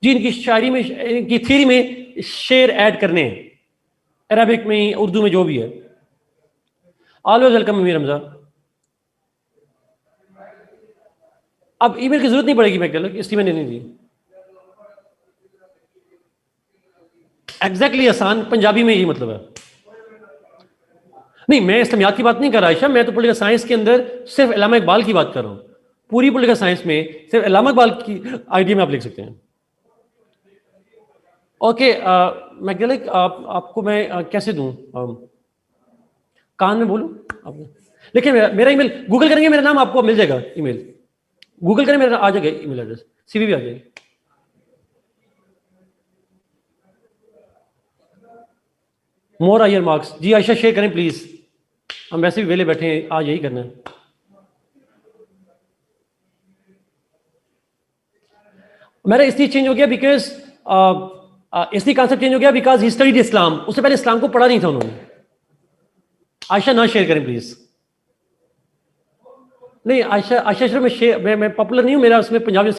A: जी इनकी शायरी में, इनकी थ्योरी में शेर ऐड करने हैं, अरबिक में, उर्दू में, जो भी है. Always welcome Mir Hamza. अब ईमेल की जरूरत नहीं पड़ेगी, मैं कह इसलिए मैंने नहीं दी. एग्जैक्टली आसान पंजाबी में यही मतलब है. नहीं, मैं इस्लामियात की बात नहीं कर रहा आयशा, मैं तो पॉलिटिकल साइंस के अंदर सिर्फ अल्लामा इकबाल की बात कर रहा हूँ. पूरी पॉलिटिकल साइंस में सिर्फ अल्लामा इकबाल की आइडिया में आप लिख सकते हैं. ओके, मैगलिक आपको मैं कैसे दूं? कान में बोलूं आपको? लेकिन मेरा ईमेल गूगल करेंगे, मेरा नाम आपको मिल जाएगा. ईमेल गूगल करें, मेरा आ जाएगा ईमेल एड्रेस, सीवी भी आ जाएगी. मोर आयर मार्क्स. जी आयशा शेयर करें प्लीज, हम वैसे भी वेले बैठे हैं, आज यही करना है. मेरा इसलिए चेंज हो गया बिकॉज इसलिए कॉन्सेप्ट चेंज हो गया बिकॉज ही स्टडीड इस्लाम. उससे पहले इस्लाम को पढ़ा नहीं था उन्होंने. आयशा ना शेयर करें प्लीज. नहीं आयशा, आयशा मैं पॉपुलर नहीं हूं, मेरा उसमें पंजाबी